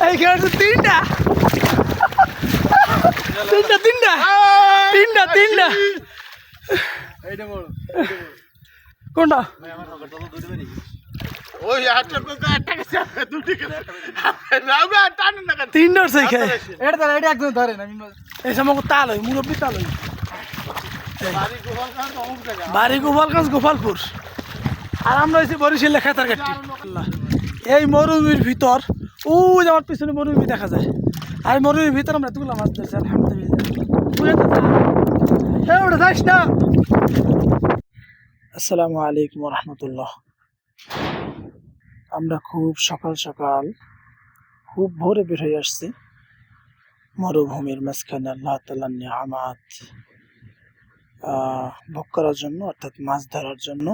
এইখানে আছে তিনটা তিনটা তিনটা তিনটা তিনটা কোনটা তিনটা একদম ধরে না এই সময় তাল হয় মুরব্বী তাল হয় বাড়ি গোপালগঞ্জ গোপালপুর আর আমরা হয়েছি বরিশালে খেতার ঘাটটি এই মরুভূমির ভিতর ও আমার পিছনে মরুভূমি দেখা যায় আর মরুভূমির ভিতর আমরা তুলা মাছ ধরছি আলহামদুলিল্লাহ যাস না। আসসালামু আলাইকুম রহমতুল্লাহ। আমরা খুব সকাল সকাল খুব ভোরে বের হয়ে আসছি মরুভূমির মাঝখানে আল্লাহ তাআলার নিয়ামত ভোগ করার জন্য, অর্থাৎ মাছ ধরার জন্য।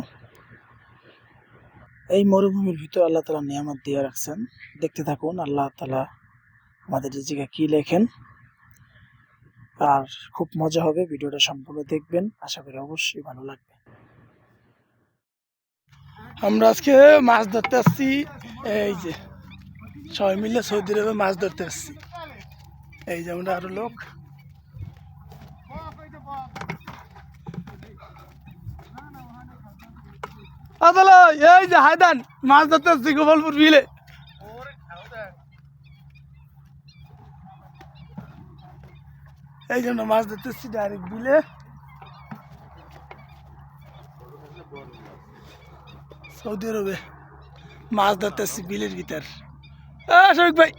এই মরুভূমির ভিতরে আল্লাহ তাআলা নিয়ামত দিয়ে রাখছেন। দেখতে থাকুন আল্লাহ তাআলা আমাদের জায়গায় কি লেখেন, আর খুব মজা হবে। ভিডিওটা সম্পূর্ণ দেখবেন, আশা করি অবশ্যই ভালো লাগবে। আমরা আজকে মাছ ধরতে আসছি, এই যে সবাই মিলে সৌদি আরবে মাছ ধরতে আসছি। এই যে আমরা আরো লোক, এই যে হায়দান মাছ ধরতে আসছি গোপালপুর বিলে। এই জন্য মাছ ধরতে আসছি ডাইরেক্ট বিলে। সৌদি আরবে মাছ ধরতে আসছি বিলের ভিতর। শফিক ভাই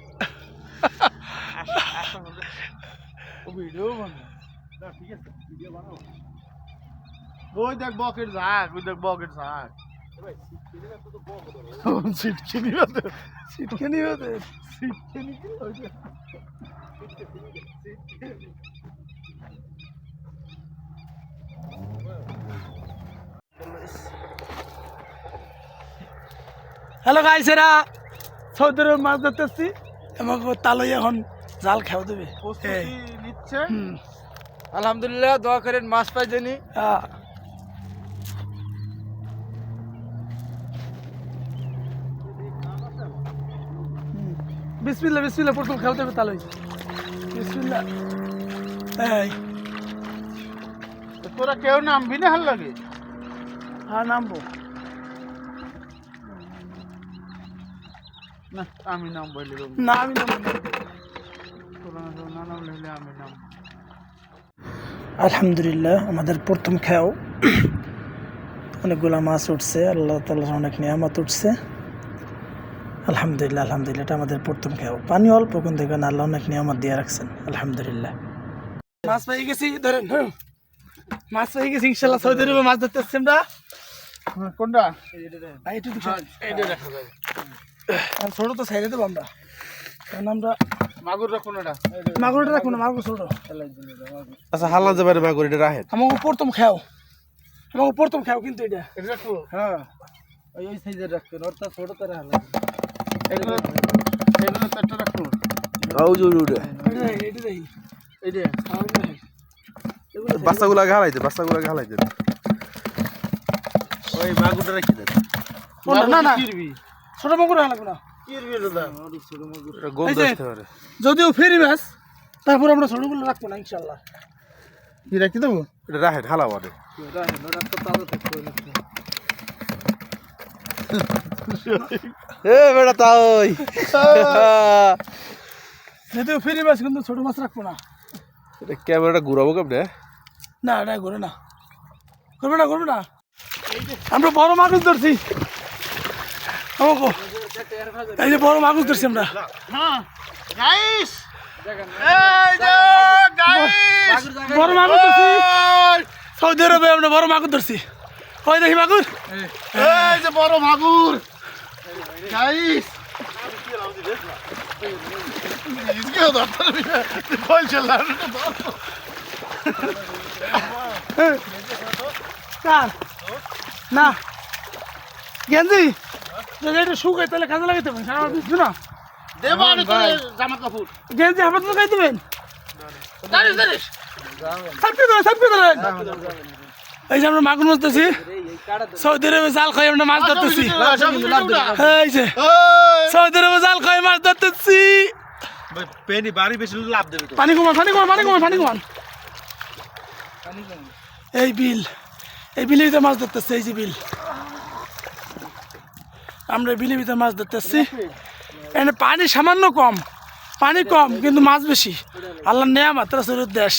ওই দেখ বকেট ঝাঁক, ওই দেখ বকেট ঝাঁক। সিটকে নিবে সিটকে নিবে সিটকে নিবে। হ্যালো গাইস, এরা সৌদি আরবে মাছ ধরতে আসছি। আমাকে তালই এখন জাল খাওয়া দেবে, নিচ্ছে। আলহামদুলিল্লাহ, দোয়া করেন মাছ পাই জানি। বিসমিল্লাহ বিসমিল্লাহ প্রথম খেলতে হবে তালই। বিসমিল্লাহ। এই তোরা কেউ নামবি না? হাল লাগে। হ্যাঁ নামবো না, আমি নামবো। না আমি নামবো না নামলে হলে আমি নামবো। আলহামদুলিল্লাহ, আমাদের প্রথম খেয়াও অনেকগুলা মাছ উঠছে, আল্লাহ তাআলার অনেক নিয়ামত উঠছে। আলহামদুলিল্লাহ আলহামদুলিল্লাহ, এটা আমাদের প্রথম খেয়াও। পানি অল্প, কিন্তু দেখবেন আল্লাহ অনেক নিয়ামত দিয়ে রাখছেন। আলহামদুলিল্লাহ, মাছ পেয়ে গেছি। ধরেন মাছ পেয়ে গেছি ইনশাল্লাহ। সৌদি আরবে মাছ ধরতে আসছি আমরা। কোনটা? ছোট তো সাইডে দেবো আমরা, কারণ আমরা মাগুরটা কোনটা? মাগুরটা রাখবো না, মাগুর ছোট। আচ্ছা, হাল্লা যাবে মাগুর, এটা রাখেন। আমাকে প্রথম খাও, আমাকে প্রথম খাও, কিন্তু এটা রাখবো। হ্যাঁ, ওই সাইজের রাখবেন, অর্থাৎ ছোট তো রাখলাম। এগুলো একটা রাখবো। বাচ্চাগুলাকে হারাইছে, বাচ্চাগুলাকে হারাইছে। ওই মাগুরটা রাখি দেন। না না, ছোট মাগুর লাগবে না। যদিও ফেরি মাছ, তারপর আমরা ছোটগুলো রাখবো না ইনশাল্লাহ। কি রাখি দেবো? এটা রাখেন, হালা বাদে। যদিও ফেরি মাছ, কিন্তু ছোট মাছ রাখবো না। এটা ক্যামেরাটা ঘুরাবো কেমনে? না এটা ঘুরে না, করবে না, করবে না। আমরা বড় মাছ ধরছি, এই যে বড় মাছ ধরছি আমরা। বড় মাগুর ধরছি সৌদি আরবে, আমরা বড় মাগুর ধরছি। ওই দেখি মাগুর, এই যে বড় মাগুর গাইস। না গেঞ্জি যদি এটা শুকাই তাহলে কাজে লাগাইতে হবে, সারা বুঝছো না? জামা কাপড় গেঞ্জি হাফাত লাগাই দেবেন। এই যে আমরা মাগুর মাছ ধরছি, সৌদি আরবে জাল খাই আমরা মাছ ধরতেছি। এই যে সৌদি আরবে জাল খাই মাছ ধরতেছি। পেনি বাড়ি বেশি লাভ দেবে তো। পানি কমান, পানি কমান, পানি কমান, পানি কমান। এই বিল, এই বিলের ভিতরে মাছ ধরতেছে। এই যে বিল, আমরা বিলের ভিতরে মাছ ধরতেছি। এখানে পানি সামান্য কম, পানি কম কিন্তু মাছ বেশি। আল্লাহ নেয়ামত রাসূলের দেশ।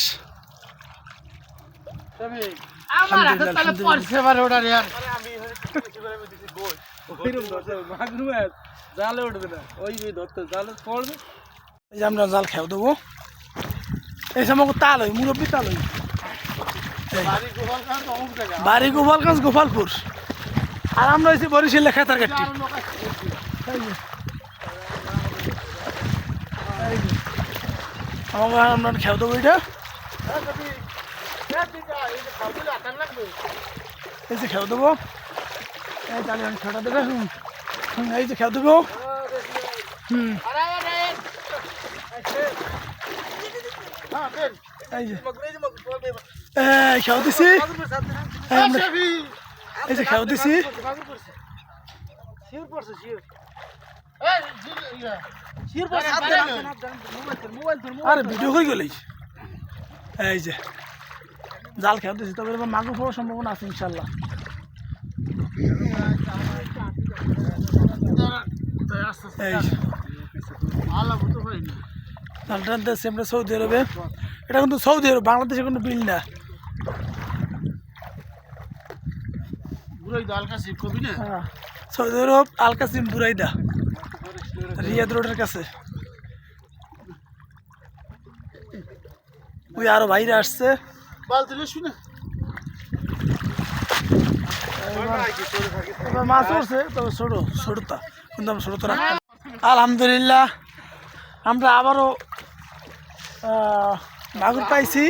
আমার হাতে তাহলে পড়ছে বারে ওটা রে আর আমি ওইরকম ধরতে মাগুর মাছ জালে উঠবে না, ওই ধরতে জালে পড়বে। এই যে আমরা জাল খেয়ে দেবো। এই সময় তাল হই, মুরব্বী তাল হই। বাড়ি গোপাল খান অমুক জায়গা বাড়ি গোপালগঞ্জ, গোপালপুর। আর আমরা হয়েছি বরিশালে খেতার কাটি। আর লোক আছে আমাকে আমরা খেয়ে দেবো এটা। এই যে খেয়ে দেবো। এই তাহলে আমি খেটা দেবে। এই যে খেয়ে দেবো। এই যে খেয়ে দিছি। এই যে খেয়ে দিছি। আরে ভিডিও হয়ে গেলেই। এই যে জাল খেয়ে দিছি, তবে এবার মাগুর হওয়ার সম্ভাবনা আছে ইনশাল্লাহ। এই যে জালটা আনতেছি আমরা সৌদি আরবে। এটা কিন্তু সৌদি আরব, বাংলাদেশে কোনো বিল না। হ্যাঁ, সৌদি আরব আল কাসিম বুরাইদা, রিয়াদ রোডের কাছে। ওই আরো বাইরে আসছে। এবার মাছ উঠছে, তবে ছোট ছোটটা, কিন্তু আমি ছোটটা রাখতাম। আলহামদুলিল্লাহ আমরা আবারও মাগুর পাইছি।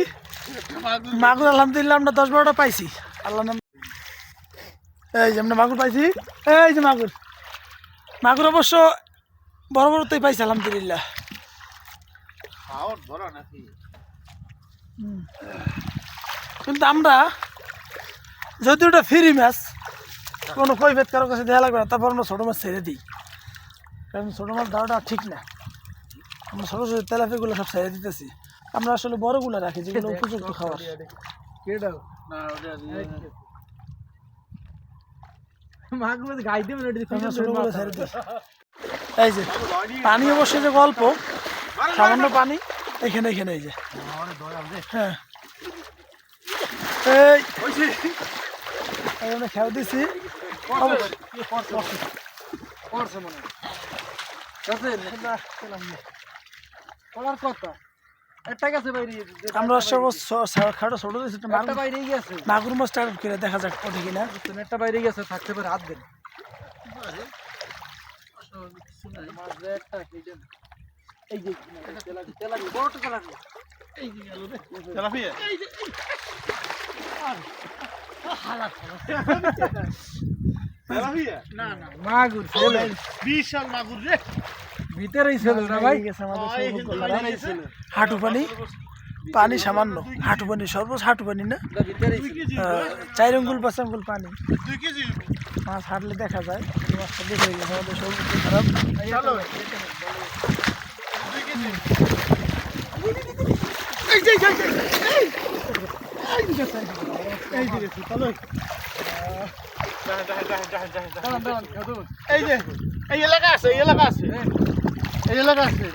মাগুর আলহামদুলিল্লাহ আমরা 10-12টা পাইছি। আল্লাহ নাম। এই যে আমরা মাগুর পাইছি। এই যে মাগুর, মাগুর অবশ্য বড় বড়তেই পাইছি আলহামদুলিল্লাহ। কিন্তু আমরা যদি ওটা ফ্রি মাছ, কোনো কৈফিয়ত কারো কাছে দেওয়া লাগবে না, তারপর আমরা ছোটো মাছ ছেড়ে দিই। কারণ ছোটো মাছ দেওয়াটা ঠিক না। আমরা ছোটো ছোটো তেলাপিয়াগুলো সব ছেড়ে দিতেছি। আমরা আসলে বড়গুলো রাখি, যেগুলো উপযুক্ত খাবার। এই যে পানি অবশ্যই যে গল্প, সামান্য পানি এখানে এখানে। এই যে হ্যাঁ, এই আমরা খেয়াল দিছি। আমরা খাটো ছোট দিয়েছি, মাগুর মাছ টার্গেট করে দেখা যাক ওঠে কিনা। একটা বাইরে গেছে, থাকতে পারে হাত দেন। এই যে তেলাপি বড়টা তেলাপি, এই যে গেল রে তেলাপি। না না মাগুর ছেলে, বিশাল মাগুর রে, ভিতরেই ছিল না ভাই। হাঁটু পানি, পানি সামান্য হাঁটু পানি, সর্বোচ্চ হাঁটু পানি না, 4 আঙ্গুল 5 আঙ্গুল পানি। মাছ হাঁটলে দেখা যায়। মাছটা দেখে গেছে আমাদের সর্বোচ্চ খারাপ। এই যে এই এলাকা আছে, এই এলাকা আছে, এই এলাকা আছে।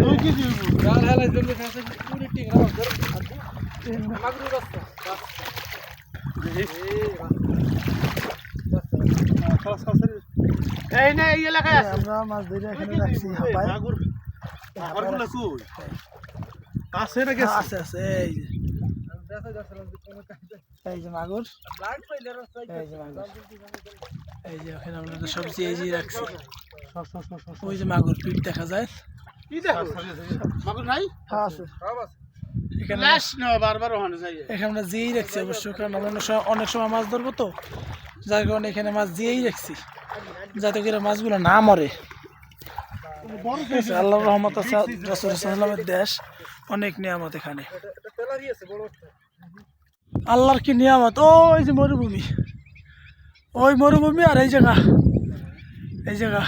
তুই কি দিবি গাল হেলাই জন্য কাছে পুরি টিক রাখ ধর মাগরু রাস্তা এই না এই এলাকায় আছে। আমরা মাছ ধরে এখানে রাখছি হাপায়। মাগুর মাগুরগুলো কই আছে না গেছে? আছে আছে। এই যে মাগুর, এই যে মাগুর, এই যে ওখানে আমরা সবজি এই যে রাখছি। ওই যে মাগুর পিঠ দেখা যায়। মাগুর নাই? হ্যাঁ আছে। এখানে লাশ না বারবার ওখানে যাই। এখানে আমরা জিয়েই রাখছি অবশ্য, কারণ আমরা অনেক সময় মাছ ধরবো তো, যার কারণে এখানে মাছ জিয়েই রাখছি, যাতে করে মাছগুলো না মরে। আল্লাহর রহমত আছে, রাসূল সাল্লাল্লাহু দেশ, অনেক নিয়ামত এখানে। আল্লাহর কি নিয়ামত। ওই যে মরুভূমি, ওই মরুভূমি, আর এই জায়গা, এই জায়গা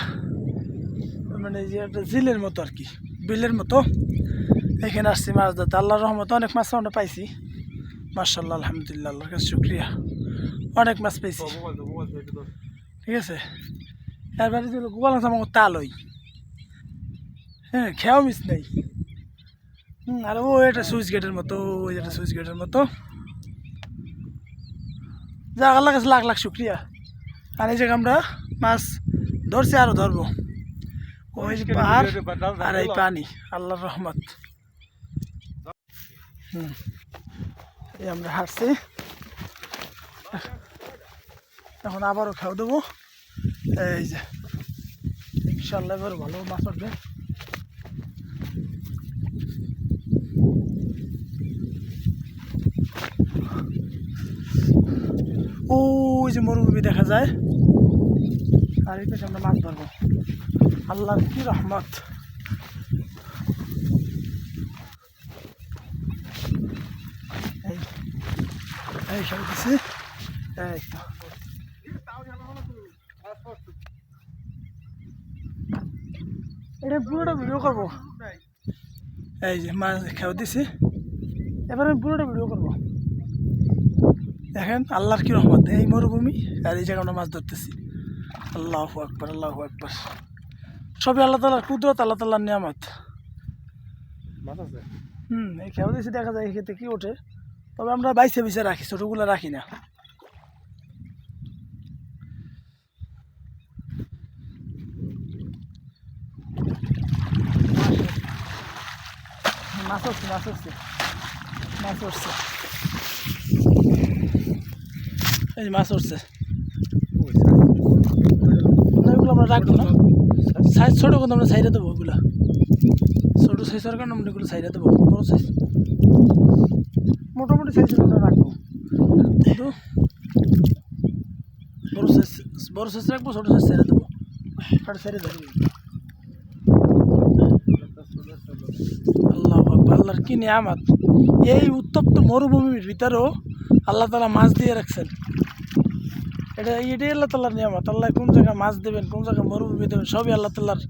মানে যে একটা জিলের মতো আর কি, বিলের মতো। এখানে আসছি মাছ ধরতে, আল্লাহর রহমতে অনেক মাছ আমরা পাইছি, মাশাআল্লাহ আলহামদুলিল্লাহ, আল্লাহর কাছে শুক্রিয়া, অনেক মাছ পেয়েছি। ঠিক আছে, এরবারে যে গোপাল মাছ আমাকে তাল ওই, হ্যাঁ খেয়াও মিস নেই। আর ও এটা সুইচ গেটের মতো, ওই একটা সুইচ গেটের মতো। যা আল্লাহর কাছে লাখ লাখ শুক্রিয়া। আর এই জায়গায় আমরা মাছ ধরছি, আরও ধরবো। ওই যে পাহাড় আর এই পানি, আল্লাহর রহমত। এই আমরা হাঁটছি, এখন আবারও খাওয়া দেবো। এই যে ইনশাল্লাহ এবার ভালো মাছ উঠবে। ওই যে মরুভূমি দেখা যায়, আর এই পেছনে আমরা মাছ ধরবো। আল্লাহর কি রহমত। এই এই সব দিছে, এই তো এটা পুরোটা ভিডিও করবো। এই যে মাছ খেয়ে দিছি, এবার আমি পুরোটা ভিডিও করবো। দেখেন আল্লাহর কি রহমত, এই মরুভূমি আর এই জায়গায় আমরা মাছ ধরতেছি। আল্লাহু আকবার, আল্লাহু আকবার। সবই আল্লাহ তাআলার কুদরত, আল্লাহ তাআলার নিয়ামত। এই খেয়ে দিয়েছি, দেখা যায় এই ক্ষেত্রে কি ওঠে, তবে আমরা বাইছে বিছে রাখি, ছোটোগুলো রাখি না। মাছ উঠছে, মাছ উঠছে, মাছ উঠছে, এই মাছ উঠছে। এগুলো আমরা রাখবো না, সাইজ ছোটো কিন্তু আমরা সাইডে দেবো। ওগুলো ছোটো সাইজের কারণে আমরা এগুলো সাইডে দেবো। বড়ো সাইজ, মোটামুটি সাইজের আমরা রাখবো, কিন্তু বড়ো সাইজ রাখবো, ছোটো সাইজ সাইডে দেবো। কাটা সাইডে দেবো। আল্লাহ আকবার, আল্লাহর কি নিয়ামত। এই উত্তপ্ত মরুভূমির ভিতরেও আল্লাহ তাআলা মাছ দিয়ে রাখছেন। এটাই আল্লাহ তাআলার নিয়ামত। আল্লাহ কোন জায়গায় মাছ দেবেন, কোন জায়গায় মরুভূমি দেবেন, সবই আল্লাহ তাআলার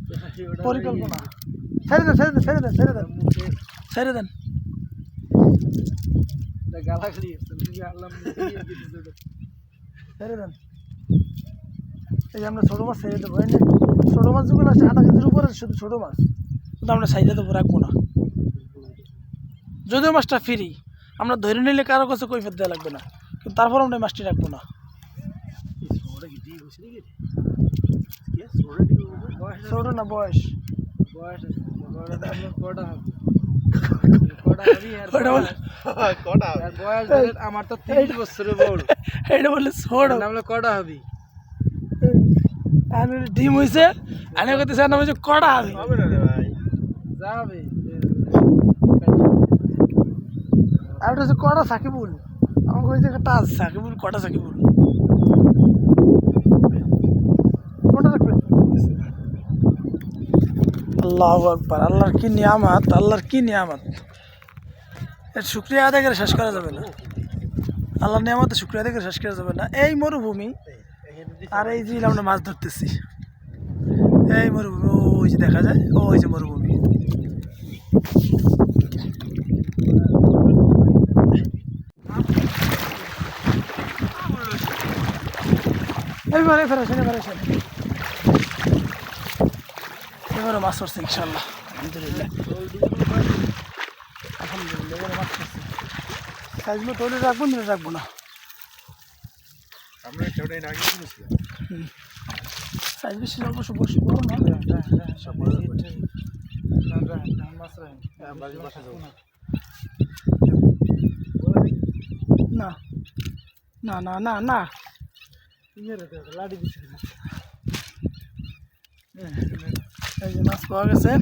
পরিকল্পনা। ছেড়ে দেন, ছেড়ে দেন, ছেড়ে দেন, ছেড়ে দেন, ছেড়ে দেন। ছেড়ে দেন। এই যে আমরা ছোটো মাছ ছেড়ে দেবো। ছোটো মাছ যেগুলো আছে 0.5 কেজির উপরে, শুধু ছোটো মাছ, কিন্তু আমরা সাইডে দেবো, রাখবো না। যদিও মাছটা ফ্রি, আমরা ধরে নিলে কারো কাছে কৈফিয়ত দেওয়া লাগবে না, কিন্তু তারপর আমরা এই মাছটি রাখবো না। ছোট না বয়স, আমার তো 3 বছরের বড়, এটা বললে ছোট কটা হবি। ডিম হয়েছে, আমি করতে স্যার নাম হচ্ছে কটা হবে। যাবে আর ওটা হচ্ছে কটা সাকিবুল, আমাকে হয়েছে একটা সাকিবুল, কটা সাকিবুল। কোনটা রাখবেন? আল্লাহু আকবার, আল্লাহর কি নিয়ামত, আল্লাহর কি নিয়ামত। এর শুকরিয়া আদায় করে শেষ করা যাবে না। আল্লাহর নিয়ামতে শুকরিয়া আদায় করে শেষ করা যাবে না। এই মরুভূমি আর এই যে আমরা মাছ ধরতেছি, এই মরুভূমি, ওই যে দেখা যায়, ওই যে মরুভূমি। এবারে ফেরেছেন, এবারে মাছ ধরছে ইনশাল্লাহ, আলহামদুলিল্লাহ, আলহামদুলিল্লাহ। এবারে মাছ ধরছে। সাইজ মতো হলে রাখবো না, রাখবো না। সাইজ বেশি অবশ্য বসে বড় না। না না না না না, লাড়ি দিচ্ছে। এই যে মাছ পাওয়া গেছে।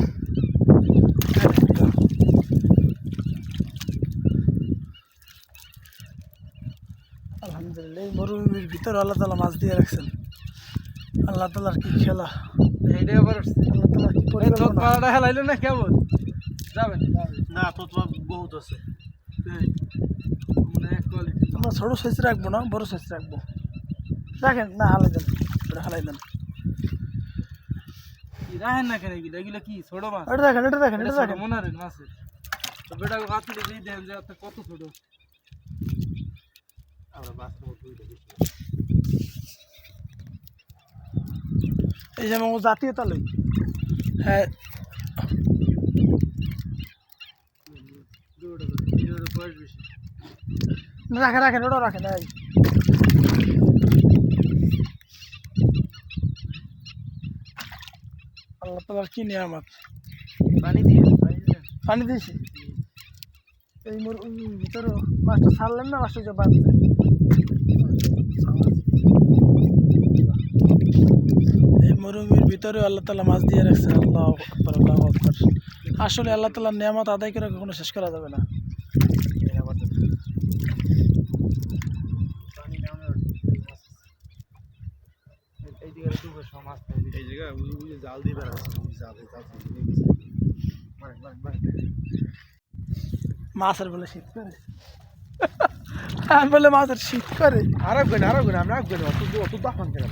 আলহামদুলিল্লাহ, এই মরুভূমির ভিতরে আল্লাহ তাআলা মাছ দিয়ে রাখছেন। আল্লাহ তাআলার কি খেলা, এইটাই আবার আল্লাহ তাআলার কি পরিকল্পনা। হেলাইলো না কেমন যাবেন না, তো বহুত আছে। আমরা ছোটো সাইজ রাখবো না, বড়ো সাইজ রাখবো। রাখেন না, হালাই দেন, ওটা হালাই দেন। রাহেন না কেন এগুলো কি ছোট মাছ এটা দেখেন এটা দেখেন এটা দেখেন মনারের মাছের তো বেটা হাতে দিয়ে দেন যে কত ছোট এই যে আমার জাতীয় তালই হ্যাঁ বয়স বেশি রাখেন রাখেন ওটা রাখেন এই আল্লাহ তাআলার কি নিয়ামত পানি দিয়ে পানি দিয়েছি এই ভিতরে মাছটা ছাড়লেন না মাছটা যে বাঁধছে এই মরুভূমির ভিতরে আল্লাহ তাআলা মাছ দিয়ে রাখছে আল্লাহু আকবার আল্লাহু আকবার আসলে আল্লাহ তাআলার নিয়ামত আদায় করে কখনো শেষ করা যাবে না এই দিকে দুটো সমাজ এই জায়গায় ওই জাল দিয়ে বেড়াচ্ছে ওই জাল মাছের বলে শীত করে আর বলে মাছের শীত করে আরব গেলে আমরা আরব গেলে অত দাফান কেন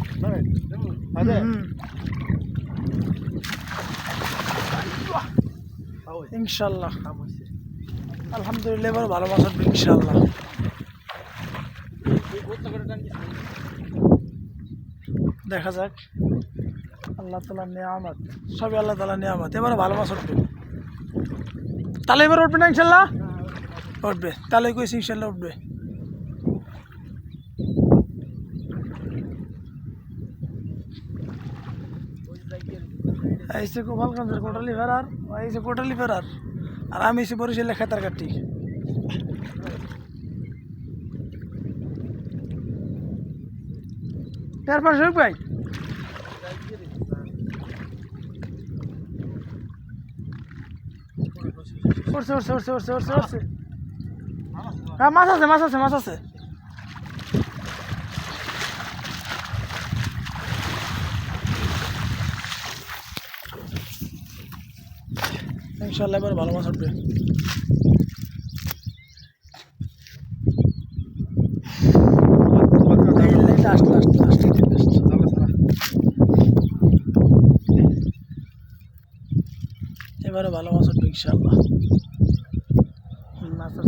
ইনশাল্লাহ আলহামদুলিল্লাহ এবার ভালো মাছ হবে ইনশাল্লাহ দেখা যাক আল্লাহ তাআলার নিয়ামত সবই আল্লাহ তাআলার নিয়ামত এবারে ভালো মাছ উঠবে তাহলে এবার উঠবে না ইনশাল্লাহ উঠবে তাহলে কইছি ইনশাল্লাহ উঠবে এই যে গোপালগঞ্জের কোটালি ফেরার এই যে কোটালি ফেরার আর আমি এসে বরিশালে খেতার কাটি তারপর শোক ভাই উঠছে উঠছে উঠছে উঠছে উঠছে উঠছে হ্যাঁ মাছ আছে মাছ আছে মাছ আছে ইনশাআল্লাহ এবার ভালো মাছ উঠবে লাস্ট লাস্ট লাস্ট এবারে ভালো মাছ উঠবে ইনশাআল্লাহ মাছের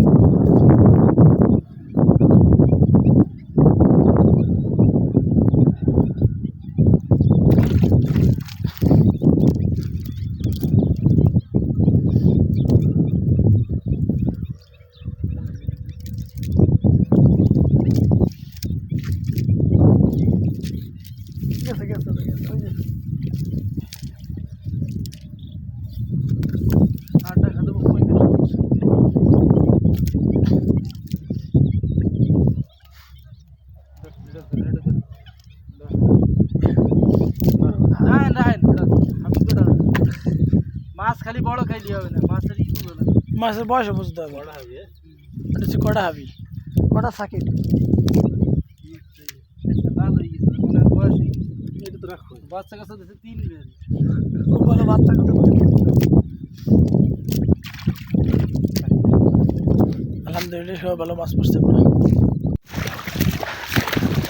গেছে গেছে গেছে ওই যে আটটা খাতে কই গেল মাছ খালি বড় খাইলে হবে না মাছের ই বুঝো না মাছের বয়স বুঝতে হবে বড় হবে এটা হচ্ছে কটা হাবি কটা সাকিট লাল হয়ে গেছে ওনার বয়স হয়ে গেছে এটা তো রাখো বাচ্চা কাছে দিতে 3 বের খুব ভালো বাচ্চা কত আলহামদুলিল্লাহ সব ভালো মাছ পড়ছে পুরো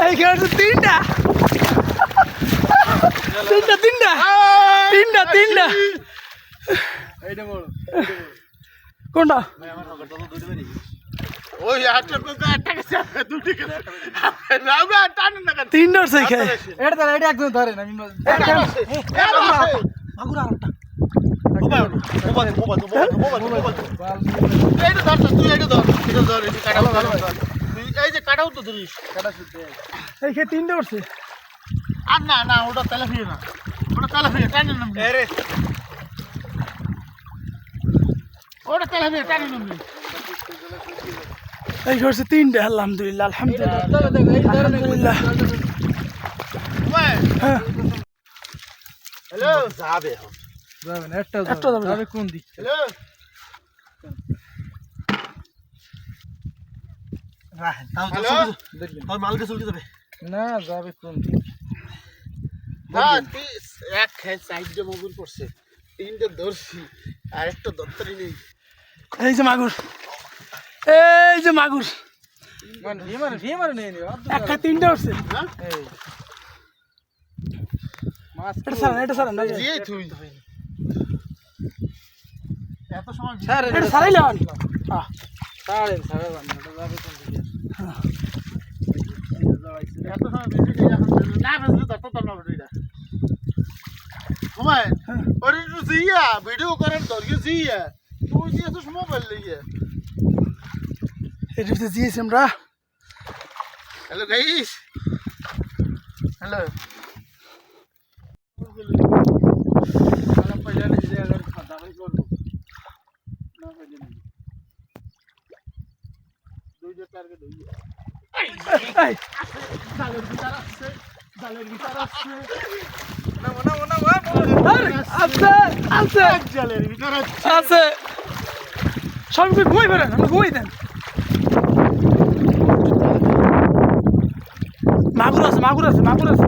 এই খেলা তিনটা তিনটা তিনটা তিনটা তিনটা এইটা বড় কোনটা ওই আটটা কোকা আটটা কাছে দুটি করে রাউবা টান না কেন তিনটা উঠছে খেয়ে এটা ধরে এটা একদম ধরেন আমি মাগুর আরেকটা মোবাইল এইটা ধর তুই এইটা ধর এটা ধর এই কাটাও তুই এই যে কাটাও তো ধরিস কাটা শুদ্ধ এই খেয়ে তিনটা উঠছে আর না না ওটা তেলা ফিরে না ওটা তেলা ফিরে টান না আরে ওটা তেলা ফিরে টান না এই করছে তিনটা আলহামদুলিল্লাহ আলহামদুলিল্লাহ আলহামদুলিল্লাহ হ্যাঁ হ্যালো যাবে যাবেন একটা একটা যাবে না। যাবে কোন দিক হ্যালো রাহেন তাও দেখবেন তোর মালকে চলতে যাবে না যাবে কোন দিক না তুই এক সাইডে মোবাইল পড়ছে তিনটে ধরছি আর একটা দত্তরি নেই এই যে মাগুর এই যে মাগুর মানে ভিমার নেই নি একটা তিনটা উঠছে এই মাছ এটা সারা না জিয়ে তুই এত সময় স্যার এটা সারাই লাগান সাড়ে বান্ধাটা যাবে কোন দিকে এত সময় বিজি নেই এখন না বেজলে তো না ভিডিওটা ঘুমায় ওরে একটু জিয়া ভিডিও করার দরকার জিয়া তুই দিয়ে তো সময় পাইলে গিয়ে এটা দিয়েছি আমরা হ্যালো গাইস হ্যালো আলাম পাইলে যে আবার খাতা ভাই করব না পাইলে না 2 টার্গেট হইছে এই জালের ভিতর আসছে না আরে আছে জালের ভিতর আসছে আছে সব ঘুমাই ফেলেন আমরা ঘুমাই দেন মাগুর আছে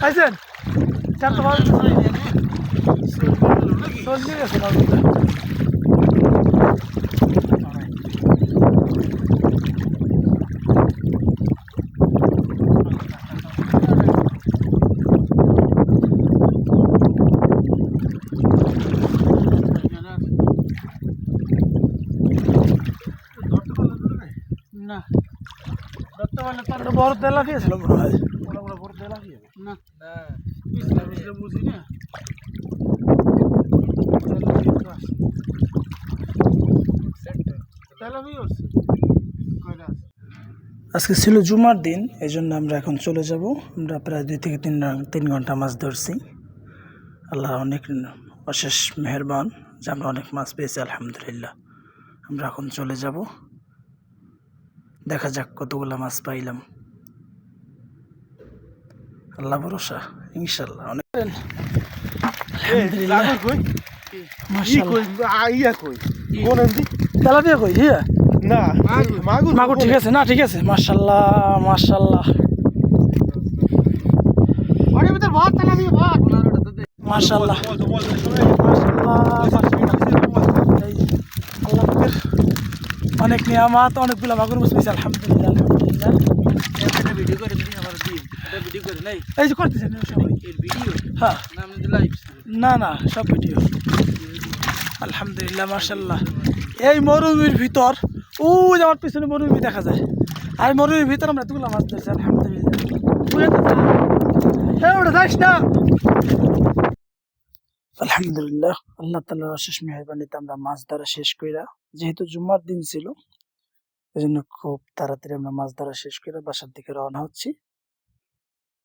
খাইছেন চারটা বাজে চল্লিশ আছে মাগুরটা না একটা বড় তেলা দিয়েছিল মনে হয় না না বুঝি না আজকে ছিল জুমার দিন এই জন্য আমরা এখন চলে যাব আমরা প্রায় 2 থেকে 3 ঘন্টা মাছ ধরছি আল্লাহ অনেক অশেষ মেহেরবান যে আমরা অনেক মাছ পেয়েছি আলহামদুলিল্লাহ আমরা এখন চলে যাব দেখা যাক কতগুলো মাছ পাইলাম আল্লাহ ভরসা ইনশাআল্লাহ অনেক আলহামদুলিল্লাহ মাশাআল্লাহ তেলাপিয়া কই হিয়া না মাগুর ঠিক আছে না ঠিক আছে মাশাআল্লাহ ওর ভিতর বহুত তেলা দিয়ে বহুত মাশাআল্লাহ অনেক নিয়ামত অনেকগুলো মাগুর মাছ পেয়েছি আলহামদুলিল্লাহ একটা ভিডিও করে দিন আবার দিন এটা ভিডিও করে নাই এই যে করতেছেন সবাই এর ভিডিও হ্যাঁ নাম দিতে লাইভ না সব ভিডিও আলহামদুলিল্লাহ মাশাআল্লাহ এই মরুভূমির ভিতর যে আমার পিছনে মরুভূমি দেখা যায় আর মরুভূমির ভিতর আমরা এতগুলো মাছ ধরছি আলহামদুলিল্লাহ ওটা যাস না আলহামদুলিল্লাহ আল্লাহ তাআলার অশেষ মেহেরবানিতে আমরা মাছ ধরা শেষ কইরা যেহেতু জুম্মার দিন ছিল এজন্য খুব তাড়াতাড়ি আমরা মাছ ধরা শেষ করে বাসার দিকে রওনা হচ্ছি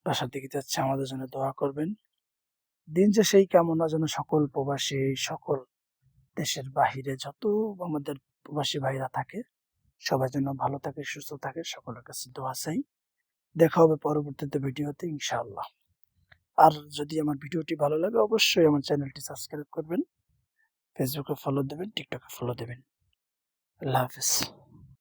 বাসার দিকে যাচ্ছে আমাদের জন্য দোয়া করবেন দিন যে সেই কামনা যেন সকল প্রবাসী সকল দেশের বাহিরে যত আমাদের প্রবাসী ভাইরা থাকে সবাই যেন ভালো থাকে সুস্থ থাকে সকলের কাছে দোয়া চাই দেখা হবে পরবর্তীতে ভিডিওতে ইনশাআল্লাহ আর যদি আমার ভিডিওটি ভালো লাগে অবশ্যই আমার চ্যানেলটি সাবস্ক্রাইব করবেন ফেসবুকে ফলো দেবেন টিকটকে ফলো দেবেন আল্লাহ হাফেজ